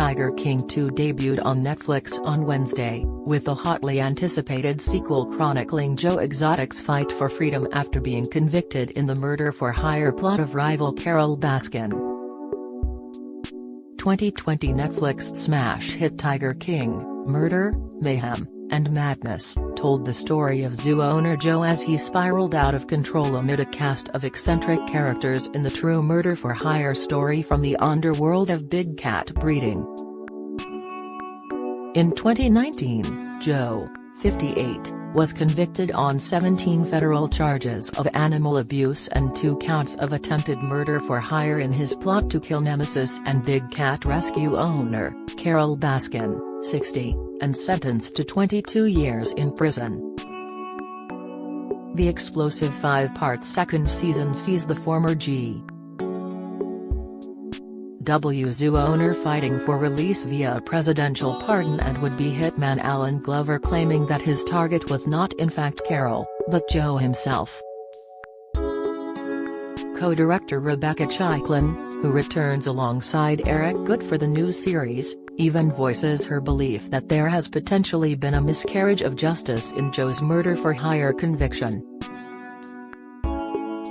Tiger King 2 debuted on Netflix on Wednesday, with the hotly anticipated sequel chronicling Joe Exotic's fight for freedom after being convicted in the murder-for-hire plot of rival Carole Baskin. 2020 Netflix smash hit Tiger King, Murder, Mayhem, and Madness, told the story of zoo owner Joe as he spiraled out of control amid a cast of eccentric characters in the true murder-for-hire story from the underworld of big cat breeding. In 2019, Joe, 58, was convicted on 17 federal charges of animal abuse and 2 counts of attempted murder for hire in his plot to kill nemesis and big cat rescue owner, Carole Baskin, 60, and sentenced to 22 years in prison. The explosive 5-part second season sees the former G.W. zoo owner fighting for release via a presidential pardon and would-be hitman Alan Glover claiming that his target was not in fact Carole, but Joe himself. Co-director Rebecca Chaiklin, who returns alongside Eric Good for the new series, even voices her belief that there has potentially been a miscarriage of justice in Joe's murder-for-hire conviction.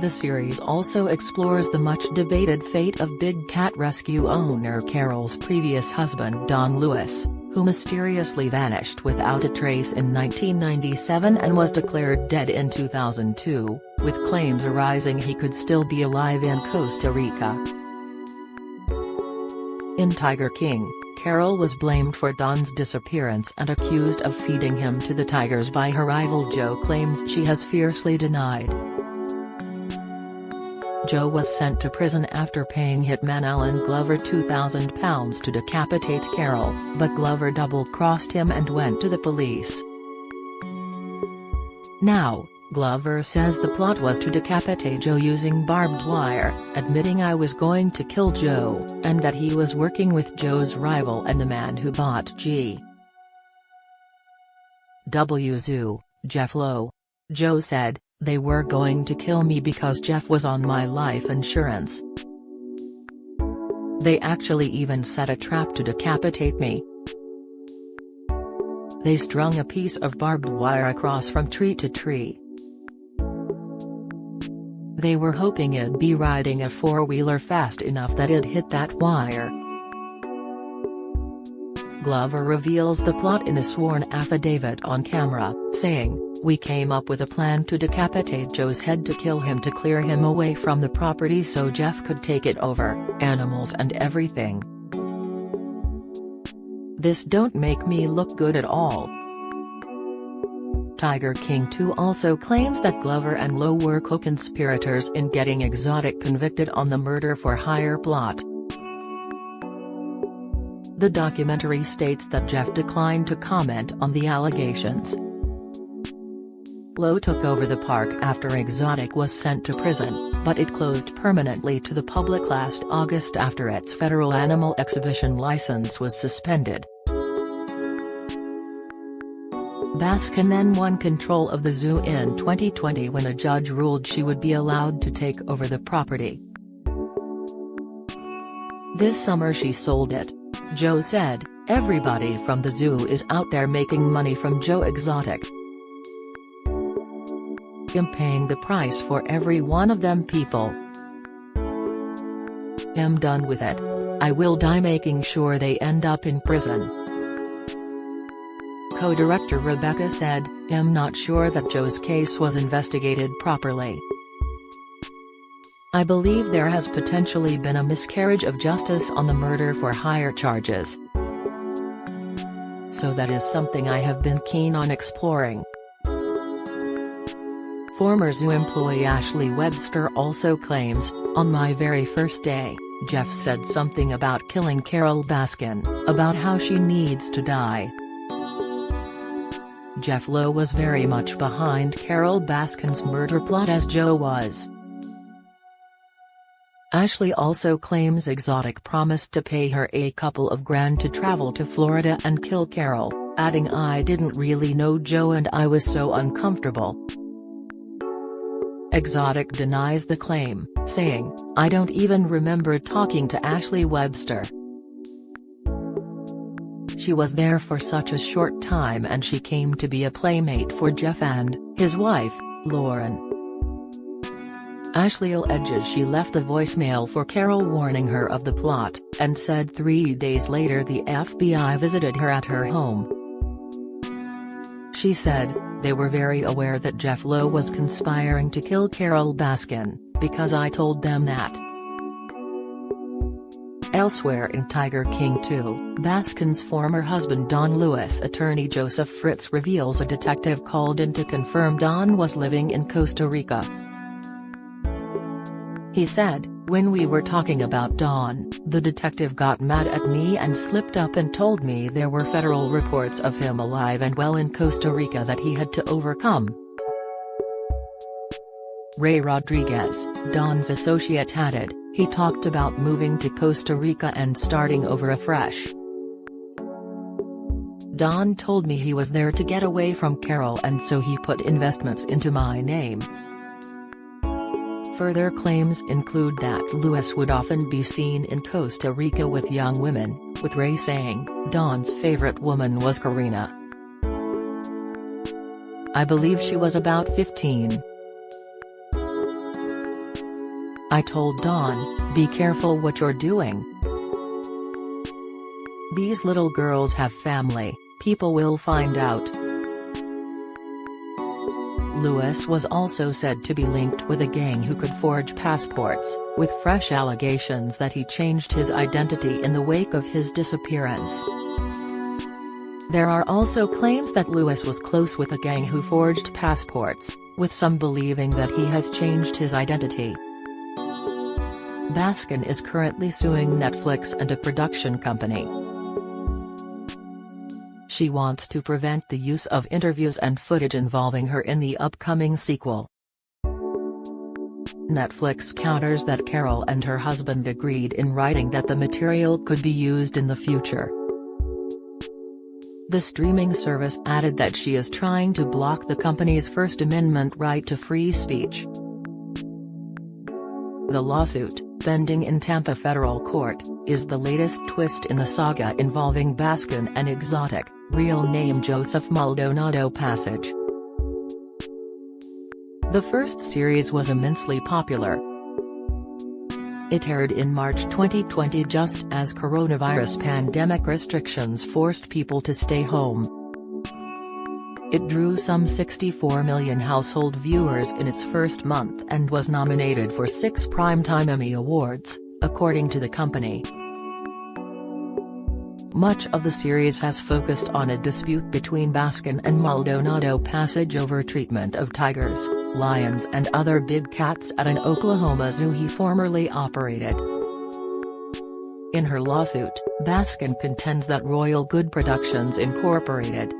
The series also explores the much-debated fate of big cat rescue owner Carole's previous husband Don Lewis, who mysteriously vanished without a trace in 1997 and was declared dead in 2002, with claims arising he could still be alive in Costa Rica. In Tiger King, Carole was blamed for Don's disappearance and accused of feeding him to the tigers by her rival Joe, claims she has fiercely denied. Joe was sent to prison after paying hitman Alan Glover £2,000 to decapitate Carole, but Glover double-crossed him and went to the police. Now, Glover says the plot was to decapitate Joe using barbed wire, admitting "I was going to kill Joe," and that he was working with Joe's rival and the man who bought G.W. zoo, Jeff Lowe. Joe said, "They were going to kill me because Jeff was on my life insurance. They actually even set a trap to decapitate me. They strung a piece of barbed wire across from tree to tree. They were hoping it'd be riding a four-wheeler fast enough that it'd hit that wire." Glover reveals the plot in a sworn affidavit on camera, saying, "We came up with a plan to decapitate Joe's head to kill him to clear him away from the property so Jeff could take it over, animals and everything. This don't make me look good at all." Tiger King 2 also claims that Glover and Lowe were co-conspirators in getting Exotic convicted on the murder-for-hire plot. The documentary states that Jeff declined to comment on the allegations. Lowe took over the park after Exotic was sent to prison, but it closed permanently to the public last August after its federal animal exhibition license was suspended. Baskin then won control of the zoo in 2020 when a judge ruled she would be allowed to take over the property. This summer she sold it. Joe said, "Everybody from the zoo is out there making money from Joe Exotic. I'm paying the price for every one of them people. I'm done with it. I will die making sure they end up in prison." Co-director Rebecca said, "I'm not sure that Joe's case was investigated properly. I believe there has potentially been a miscarriage of justice on the murder-for-hire charges. So that is something I have been keen on exploring." Former zoo employee Ashley Webster also claims, "On my very first day, Jeff said something about killing Carole Baskin, about how she needs to die." Jeff Lowe was very much behind Carole Baskin's murder plot as Joe was. Ashley also claims Exotic promised to pay her a couple of grand to travel to Florida and kill Carole, adding, "I didn't really know Joe and I was so uncomfortable." Exotic denies the claim, saying, "I don't even remember talking to Ashley Webster." She was there for such a short time and she came to be a playmate for Jeff and his wife, Lauren. Ashley alleges she left a voicemail for Carol warning her of the plot, and said 3 days later the FBI visited her at her home. She said, "They were very aware that Jeff Lowe was conspiring to kill Carol Baskin, because I told them that." Elsewhere in Tiger King 2, Baskin's former husband Don Lewis attorney Joseph Fritz reveals a detective called in to confirm Don was living in Costa Rica. He said, "When we were talking about Don, the detective got mad at me and slipped up and told me there were federal reports of him alive and well in Costa Rica that he had to overcome." Ray Rodriguez, Don's associate, added, "He talked about moving to Costa Rica and starting over afresh. Don told me he was there to get away from Carol and so he put investments into my name." Further claims include that Lewis would often be seen in Costa Rica with young women, with Ray saying, "Don's favorite woman was Karina. I believe she was about 15. I told Don, be careful what you're doing. These little girls have family, people will find out." Lewis was also said to be linked with a gang who could forge passports, with fresh allegations that he changed his identity in the wake of his disappearance. There are also claims that Lewis was close with a gang who forged passports, with some believing that he has changed his identity. Baskin is currently suing Netflix and a production company. She wants to prevent the use of interviews and footage involving her in the upcoming sequel. Netflix counters that Carol and her husband agreed in writing that the material could be used in the future. The streaming service added that she is trying to block the company's First Amendment right to free speech. The lawsuit, pending in Tampa federal court, is the latest twist in the saga involving Baskin and exotic, real name Joseph Maldonado Passage. The first series was immensely popular. It aired in March 2020 just as coronavirus pandemic restrictions forced people to stay home. It drew some 64 million household viewers in its first month and was nominated for 6 Primetime Emmy Awards, according to the company. Much of the series has focused on a dispute between Baskin and Maldonado Passage over treatment of tigers, lions and other big cats at an Oklahoma zoo he formerly operated. In her lawsuit, Baskin contends that Royal Good Productions Incorporated,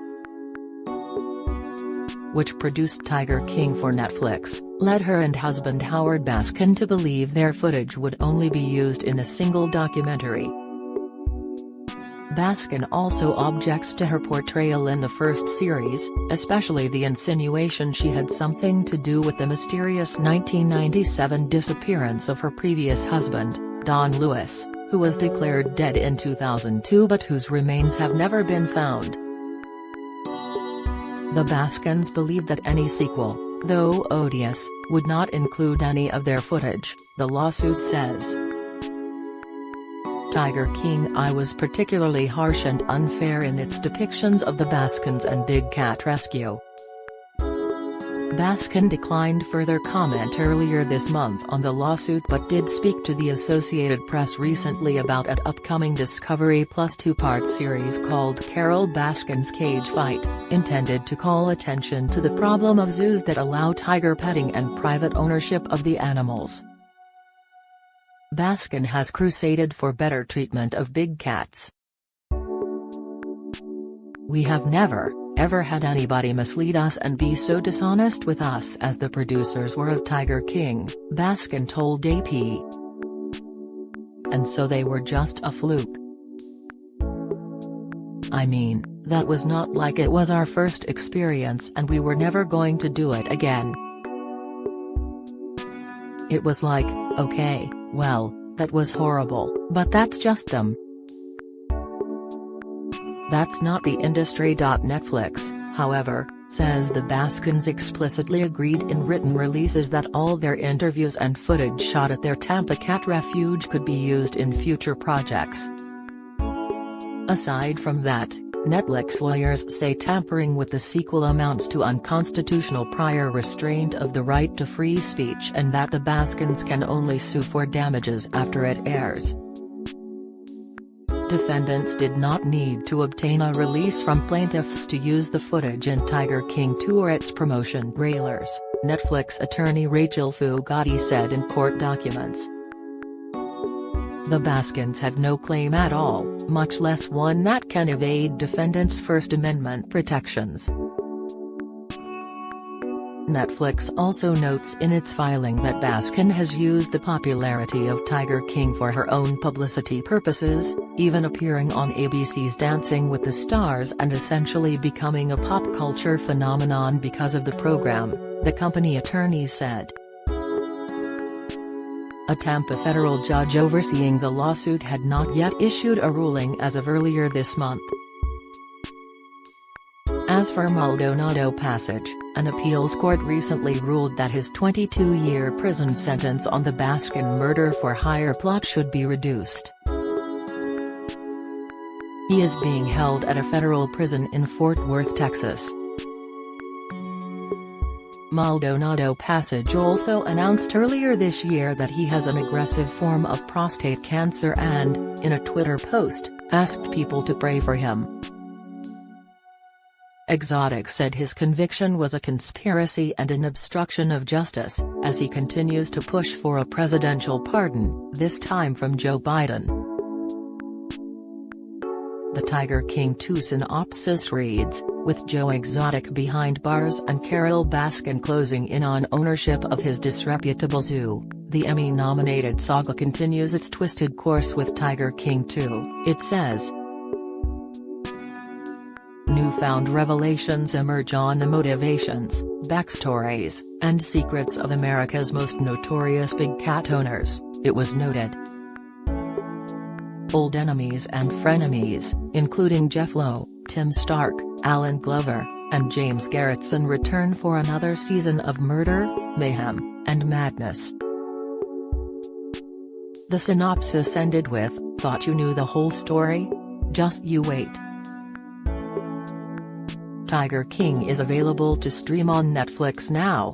which produced Tiger King for Netflix, led her and husband Howard Baskin to believe their footage would only be used in a single documentary. Baskin also objects to her portrayal in the first series, especially the insinuation she had something to do with the mysterious 1997 disappearance of her previous husband, Don Lewis, who was declared dead in 2002 but whose remains have never been found. The Baskins believe that any sequel, though odious, would not include any of their footage, the lawsuit says. Tiger King I was particularly harsh and unfair in its depictions of the Baskins and Big Cat Rescue. Baskin declined further comment earlier this month on the lawsuit but did speak to the Associated Press recently about an upcoming Discovery Plus 2-part series called Carol Baskin's Cage Fight, intended to call attention to the problem of zoos that allow tiger petting and private ownership of the animals. Baskin has crusaded for better treatment of big cats. "We have never, ever had anybody mislead us and be so dishonest with us as the producers were of Tiger King," Baskin told AP. "And so they were just a fluke. I mean, that was not like it was our first experience and we were never going to do it again. It was like, okay, well, that was horrible, but that's just them." That's not the industry. Netflix, however, says the Baskins explicitly agreed in written releases that all their interviews and footage shot at their Tampa cat refuge could be used in future projects. Aside from that, Netflix lawyers say tampering with the sequel amounts to unconstitutional prior restraint of the right to free speech and that the Baskins can only sue for damages after it airs. Defendants did not need to obtain a release from plaintiffs to use the footage in Tiger King 2 or its promotion trailers, Netflix attorney Rachel Fugate said in court documents. The Baskins have no claim at all, much less one that can evade defendants' First Amendment protections. Netflix also notes in its filing that Baskin has used the popularity of Tiger King for her own publicity purposes, even appearing on ABC's Dancing with the Stars and essentially becoming a pop culture phenomenon because of the program, the company attorney said. A Tampa federal judge overseeing the lawsuit had not yet issued a ruling as of earlier this month. As for Maldonado Passage, an appeals court recently ruled that his 22-year prison sentence on the Baskin murder-for-hire plot should be reduced. He is being held at a federal prison in Fort Worth, Texas. Maldonado Passage also announced earlier this year that he has an aggressive form of prostate cancer and, in a Twitter post, asked people to pray for him. Exotic said his conviction was a conspiracy and an obstruction of justice, as he continues to push for a presidential pardon, this time from Joe Biden. The Tiger King 2 synopsis reads, with Joe Exotic behind bars and Carole Baskin closing in on ownership of his disreputable zoo, the Emmy-nominated saga continues its twisted course with Tiger King 2, it says. Newfound revelations emerge on the motivations, backstories, and secrets of America's most notorious big cat owners, it was noted. Old enemies and frenemies, including Jeff Lowe, Tim Stark, Alan Glover, and James Garretson return for another season of murder, mayhem, and madness. The synopsis ended with, "Thought you knew the whole story? Just you wait." Tiger King is available to stream on Netflix now.